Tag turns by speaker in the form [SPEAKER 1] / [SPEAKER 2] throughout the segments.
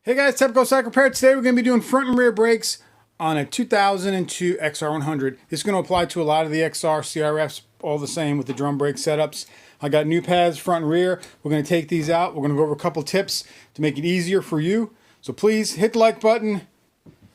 [SPEAKER 1] Hey guys, Tepcocyclerepair. Today we're going to be doing front and rear brakes on a 2002 XR100. This is going to apply to a lot of the XR CRFs, all the same with the drum brake setups. I got new pads front and rear. We're going to take these out. We're going to go over a couple tips to make it easier for you. So please hit the like button,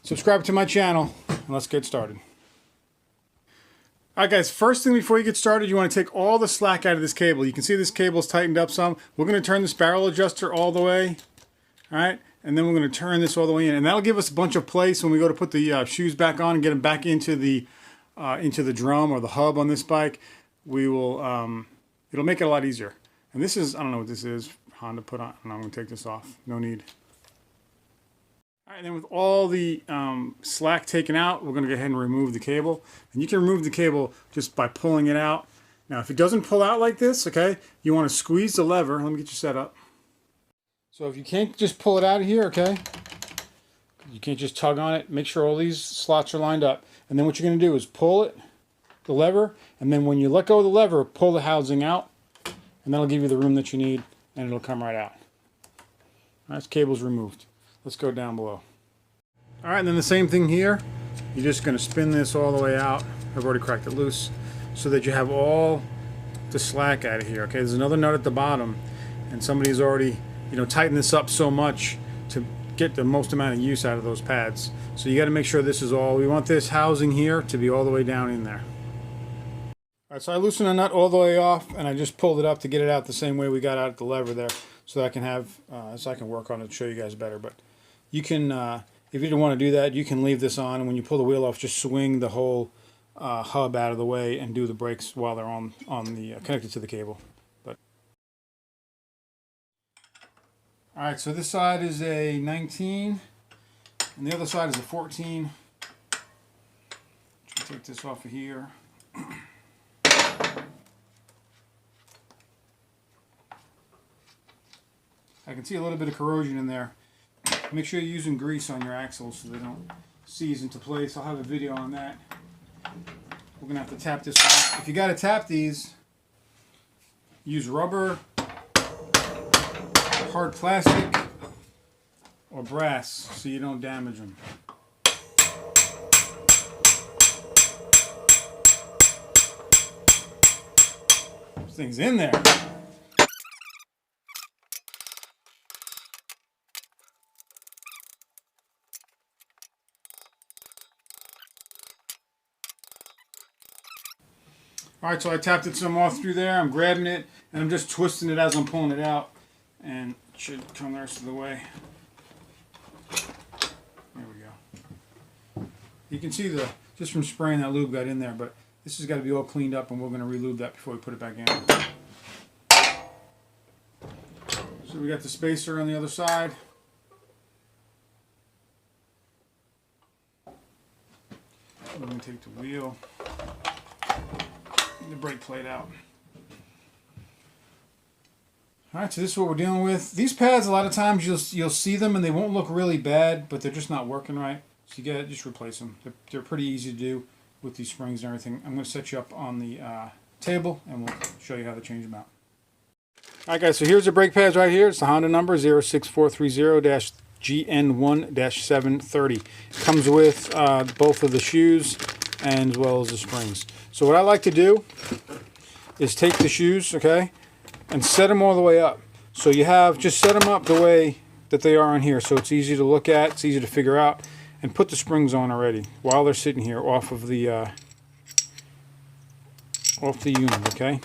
[SPEAKER 1] subscribe to my channel, and let's get started. Alright guys, first thing before you get started, you want to take all the slack out of this cable. You can see this cable is tightened up some. We're going to turn this barrel adjuster all the way. Alright, and then we're going to turn this all the way in. And that'll give us a bunch of place when we go to put the shoes back on and get them back into the drum or the hub on this bike. We will, it'll make it a lot easier. And this is, I don't know what this is, Honda put on. I'm going to take this off. No need. Alright, and then with all the slack taken out, we're going to go ahead and remove the cable. And you can remove the cable just by pulling it out. Now, if it doesn't pull out like this, okay, you want to squeeze the lever. Let me get you set up. So if you can't just pull it out of here, okay, you can't just tug on it. Make sure all these slots are lined up. And then what you're going to do is pull it, the lever, and then when you let go of the lever, pull the housing out, and that'll give you the room that you need, and it'll come right out. All right, this cable's removed. Let's go down below. All right, and then the same thing here. You're just going to spin this all the way out. I've already cracked it loose, so that you have all the slack out of here. Okay, there's another nut at the bottom, and somebody's already, tighten this up so much to get the most amount of use out of those pads. So you got to make sure this is all, we want this housing here to be all the way down in there. Alright, so I loosened the nut all the way off and I just pulled it up to get it out the same way we got out the lever there, so that I can have, so I can work on it to show you guys better. But you can, if you don't want to do that, you can leave this on, and when you pull the wheel off, just swing the whole hub out of the way and do the brakes while they're on the connected to the cable. Alright, so this side is a 19, and the other side is a 14. Take this off of here. I can see a little bit of corrosion in there. Make sure you're using grease on your axles so they don't seize into place. I'll have a video on that. We're going to have to tap this off. If you got to tap these, use rubber, hard plastic, or brass so you don't damage them. This thing's in there. Alright, so I tapped it some off through there. I'm grabbing it and I'm just twisting it as I'm pulling it out. And it should come the rest of the way. There we go. You can see just from spraying that lube got in there, but this has got to be all cleaned up, and we're going to re-lube that before we put it back in. So we got the spacer on the other side. I'm going to take the wheel and the brake plate out. Alright, so this is what we're dealing with. These pads, a lot of times you'll see them and they won't look really bad, but they're just not working right. So you gotta just replace them. They're pretty easy to do with these springs and everything. I'm going to set you up on the table and we'll show you how to change them out. Alright guys, so here's the brake pads right here. It's the Honda number 06430-GN1-730. It comes with both of the shoes and as well as the springs. So what I like to do is take the shoes, okay, and set them all the way up. So you have, just set them up the way that they are on here, so it's easy to look at, it's easy to figure out, and put the springs on already while they're sitting here off of the unit, okay?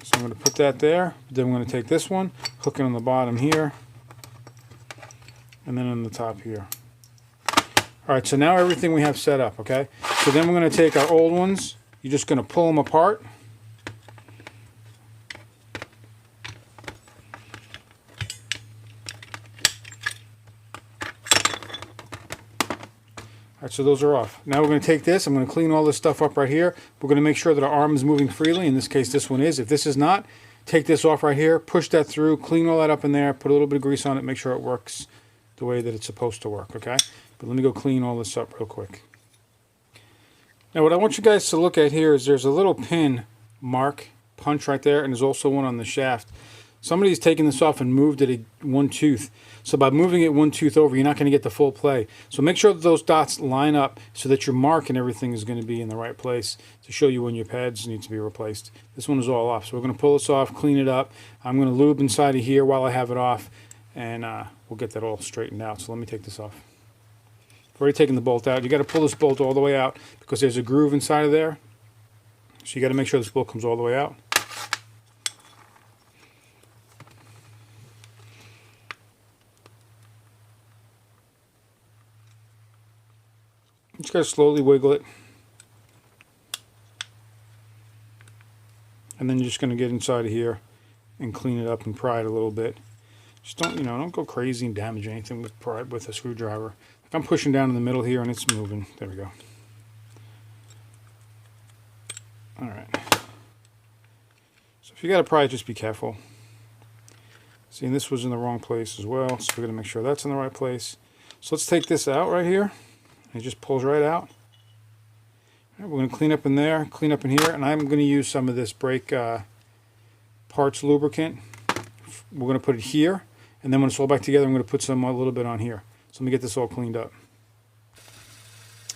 [SPEAKER 1] So I'm going to put that there, then I'm going to take this one, hook it on the bottom here, and then on the top here. Alright, so now everything we have set up, okay? So then we're going to take our old ones, you're just going to pull them apart. Alright, so those are off. Now we're going to take this, I'm going to clean all this stuff up right here. We're going to make sure that our arm is moving freely. In this case, this one is. If this is not, take this off right here, push that through, clean all that up in there, put a little bit of grease on it, make sure it works the way that it's supposed to work, okay? But let me go clean all this up real quick. Now what I want you guys to look at here is there's a little pin mark punch right there, and there's also one on the shaft. Somebody's taken this off and moved it one tooth. So by moving it one tooth over, you're not going to get the full play. So make sure that those dots line up so that your mark and everything is going to be in the right place to show you when your pads need to be replaced. This one is all off. So we're going to pull this off, clean it up. I'm going to lube inside of here while I have it off, and we'll get that all straightened out. So let me take this off. I've already taken the bolt out. You got to pull this bolt all the way out because there's a groove inside of there. So you got to make sure this bolt comes all the way out. Just got to slowly wiggle it. And then you're just going to get inside of here and clean it up and pry it a little bit. Just don't, don't go crazy and damage anything with a screwdriver. Like I'm pushing down in the middle here and it's moving. There we go. All right. So if you got to pry it, just be careful. See, and this was in the wrong place as well, so we're going to make sure that's in the right place. So let's take this out right here. It just pulls right out. All right, we're going to clean up in there, clean up in here, and I'm going to use some of this brake parts lubricant. We're going to put it here, and then when it's all back together, I'm going to put a little bit on here. So let me get this all cleaned up.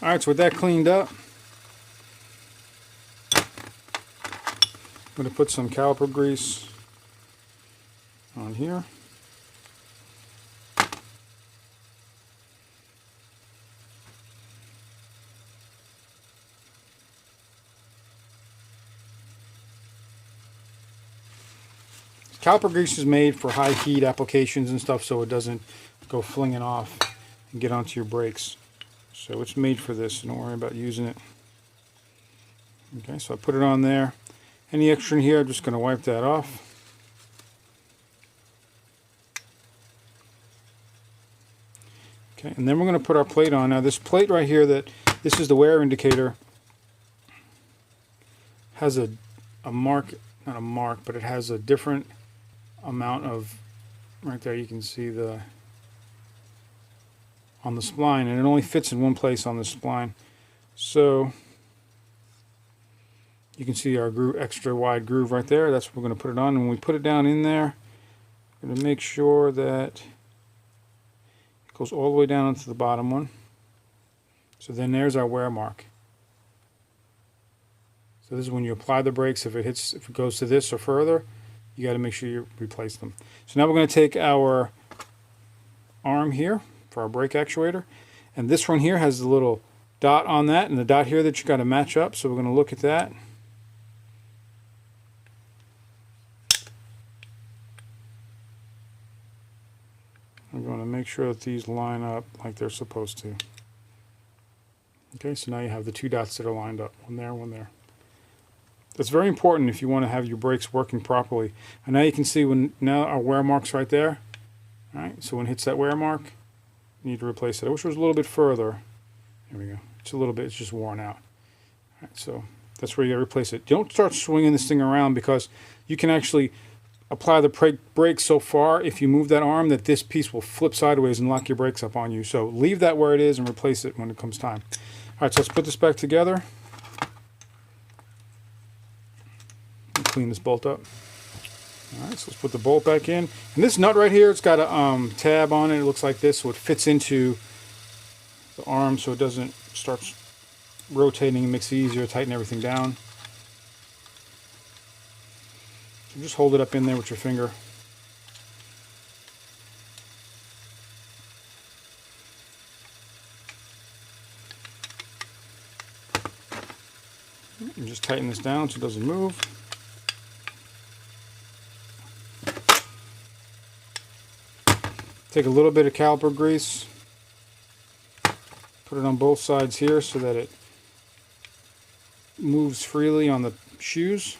[SPEAKER 1] All right, so with that cleaned up, I'm going to put some caliper grease on here. Caliper grease is made for high heat applications and stuff, so it doesn't go flinging off and get onto your brakes. So it's made for this, so don't worry about using it. Okay, so I put it on there. Any extra in here, I'm just going to wipe that off. Okay, and then we're going to put our plate on. Now this plate right here, this is the wear indicator, has a mark, not a mark, but it has a different amount of, right there you can see on the spline, and it only fits in one place on the spline. So you can see our groove, extra wide groove right there. That's what we're going to put it on. And when we put it down in there, we're going to make sure that it goes all the way down into the bottom one. So then there's our wear mark. So this is when you apply the brakes. If it goes to this or further, you got to make sure you replace them. So now we're going to take our arm here for our brake actuator, and this one here has the little dot on that and the dot here that you got to match up. So we're going to look at that. I'm going to make sure that these line up like they're supposed to. Okay, so now you have the two dots that are lined up, one there, one there. That's very important if you want to have your brakes working properly. And now you can see now our wear mark's right there. All right, so when it hits that wear mark, you need to replace it. I wish it was a little bit further. There we go. It's a little bit, it's just worn out. All right, so that's where you got to replace it. Don't start swinging this thing around, because you can actually apply the brake so far if you move that arm that this piece will flip sideways and lock your brakes up on you. So leave that where it is and replace it when it comes time. All right, so let's put this back together. Clean this bolt up. All right, so let's put the bolt back in. And this nut right here, it's got a tab on it. It looks like this, so it fits into the arm so it doesn't start rotating. It makes it easier to tighten everything down. So just hold it up in there with your finger. And just tighten this down so it doesn't move. Take a little bit of caliper grease, put it on both sides here so that it moves freely on the shoes.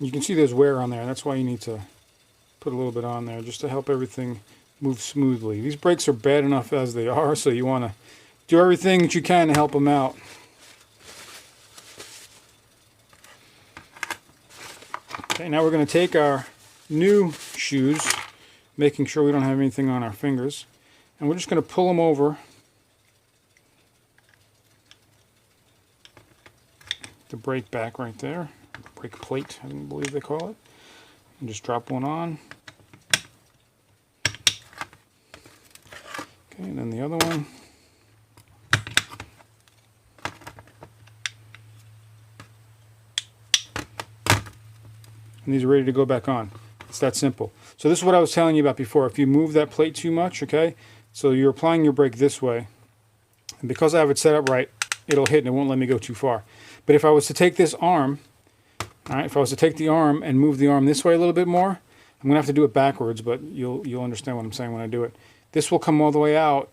[SPEAKER 1] You can see there's wear on there. That's why you need to put a little bit on there just to help everything move smoothly. These brakes are bad enough as they are, so you want to do everything that you can to help them out. Okay, now we're going to take our new shoes. making sure we don't have anything on our fingers. And we're just going to pull them over the brake back right there. Brake plate, I believe they call it. And just drop one on. Okay, and then the other one. And these are ready to go back on. It's that simple. So this is what I was telling you about before. If you move that plate too much, okay, so you're applying your brake this way, and because I have it set up right, it'll hit and it won't let me go too far. But if I was to take this arm, all right, if I was to take the arm and move the arm this way a little bit more, I'm gonna have to do it backwards, but you'll understand what I'm saying when I do it. This will come all the way out,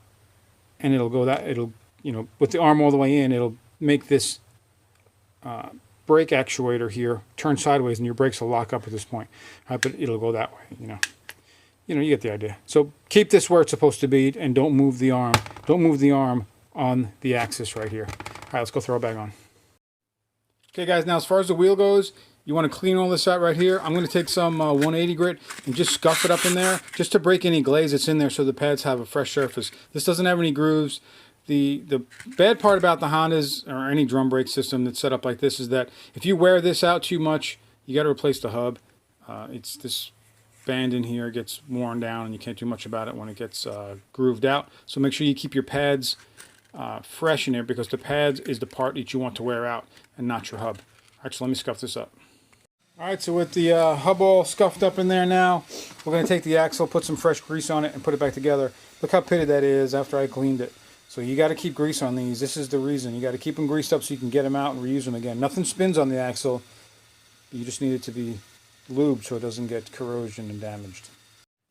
[SPEAKER 1] and it'll go that, it'll, you know, with the arm all the way in, it'll make this brake actuator here turn sideways, and your brakes will lock up at this point. All right, but it'll go that way, you know. You get the idea. So keep this where it's supposed to be, and don't move the arm. Don't move the arm on the axis right here. All right, let's go throw it back on. Okay, guys. Now, as far as the wheel goes, you want to clean all this out right here. I'm going to take some 180 grit and just scuff it up in there, just to break any glaze that's in there, so the pads have a fresh surface. This doesn't have any grooves. The bad part about the Hondas or any drum brake system that's set up like this is that if you wear this out too much, you got to replace the hub. It's this band in here gets worn down, and you can't do much about it when it gets grooved out. So make sure you keep your pads fresh in there, because the pads is the part that you want to wear out and not your hub. All right, so let me scuff this up. All right, so with the hub all scuffed up in there now, we're going to take the axle, put some fresh grease on it, and put it back together. Look how pitted that is after I cleaned it. So you got to keep grease on these. This is the reason. You got to keep them greased up so you can get them out and reuse them again. Nothing spins on the axle. You just need it to be lubed so it doesn't get corrosion and damaged.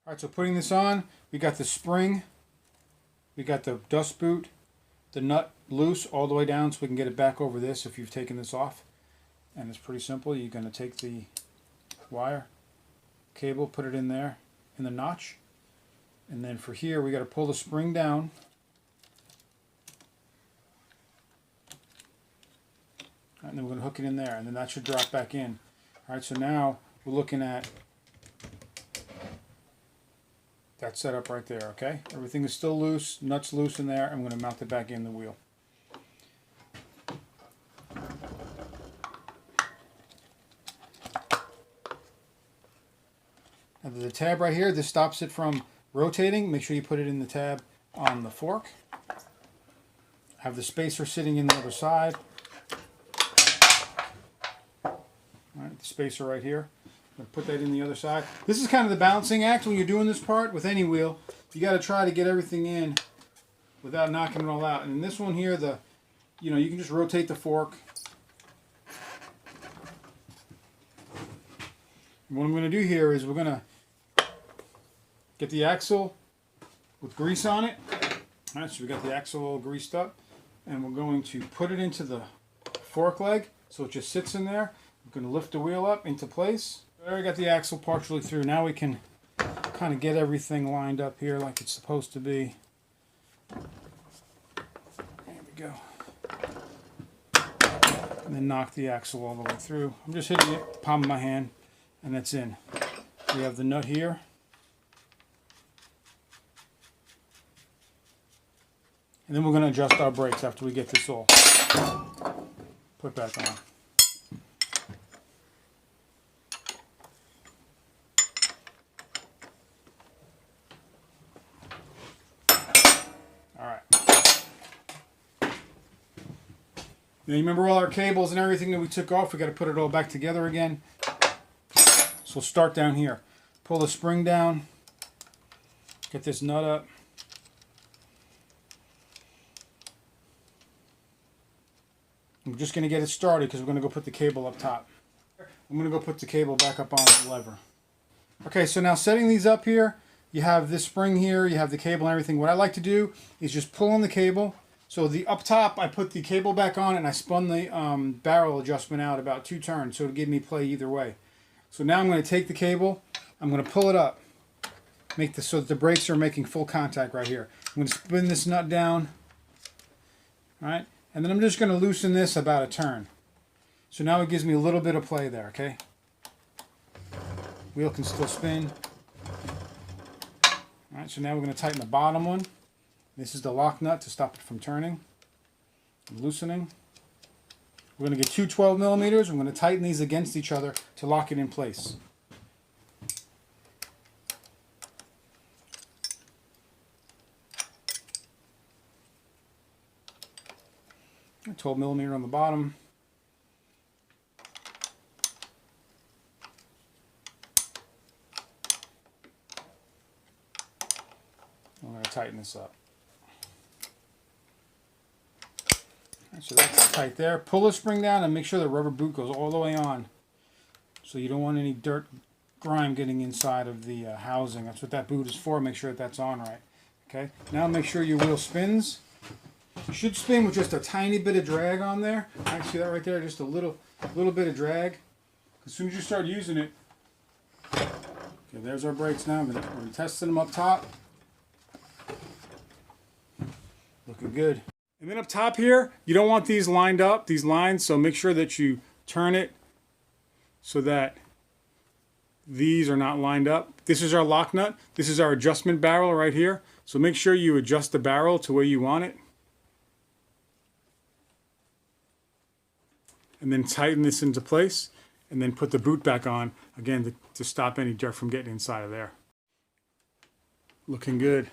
[SPEAKER 1] All right, so putting this on, we got the spring, we got the dust boot, the nut loose all the way down so we can get it back over this if you've taken this off. And it's pretty simple. You're going to take the wire cable, put it in there in the notch, and then for here we got to pull the spring down. And then we're going to hook it in there, and then that should drop back in. All right, so now we're looking at that setup right there, okay? Everything is still loose, nuts loose in there, and I'm going to mount it back in the wheel. Now the tab right here, this stops it from rotating. Make sure you put it in the tab on the fork. Have the spacer sitting in the other side. Alright, the spacer right here. I'm going to put that in the other side. This is kind of the balancing act when you're doing this part with any wheel. You got to try to get everything in without knocking it all out. And in this one here, you can just rotate the fork. And what I'm going to do here is we're going to get the axle with grease on it. Alright, so we got the axle all greased up, and we're going to put it into the fork leg so it just sits in there. I'm going to lift the wheel up into place. There, we got the axle partially through. Now we can kind of get everything lined up here like it's supposed to be. There we go. And then knock the axle all the way through. I'm just hitting it, palm of my hand, and that's in. We have the nut here. And then we're going to adjust our brakes after we get this all put back on. Now you remember all our cables and everything that we took off, we got to put it all back together again. So we'll start down here. Pull the spring down, get this nut up. I'm just going to get it started because we're going to go put the cable up top. I'm going to go put the cable back up on the lever. Okay, so now setting these up here, you have this spring here, you have the cable and everything. What I like to do is just pull on the cable. So the up top, I put the cable back on and I spun the barrel adjustment out about 2 turns so it'll give me play either way. So now I'm going to take the cable, I'm going to pull it up, make this so that the brakes are making full contact right here. I'm going to spin this nut down, all right, and then I'm just going to loosen this about a turn. So now it gives me a little bit of play there, okay? Wheel can still spin. All right, so now we're going to tighten the bottom one. This is the lock nut to stop it from turning and loosening. We're going to get two 12 millimeters. We're going to tighten these against each other to lock it in place. 12 millimeter on the bottom. I'm going to tighten this up. Right, so that's tight there. Pull the spring down and make sure the rubber boot goes all the way on. So you don't want any dirt, grime getting inside of the housing. That's what that boot is for. Make sure that that's on right. Okay. Now make sure your wheel spins. You should spin with just a tiny bit of drag on there. I see that right there, just a little bit of drag. As soon as you start using it, okay, there's our brakes now. We're going to test them up top. Looking good. And then up top here, you don't want these lined up, these lines, so make sure that you turn it so that these are not lined up. This is our lock nut. This is our adjustment barrel right here. So make sure you adjust the barrel to where you want it. And then tighten this into place, and then put the boot back on, again, to stop any dirt from getting inside of there. Looking good.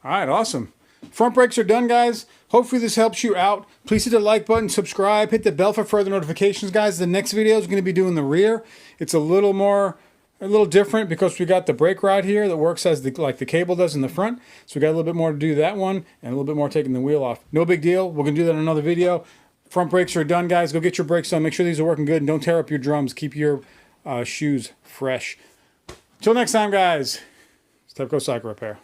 [SPEAKER 1] All right, awesome. Front brakes are done, guys. Hopefully this helps you out. Please hit the like button, subscribe, hit the bell for further notifications, guys. The next video is going to be doing the rear. It's a little different because we got the brake rod here that works as like the cable does in the front. So we got a little bit more to do that one, and a little bit more taking the wheel off. No big deal. We're going to do that in another video. Front brakes are done, guys. Go get your brakes on. Make sure these are working good, and don't tear up your drums. Keep your shoes fresh. Till next time, guys. It's Tepcocycle Repair.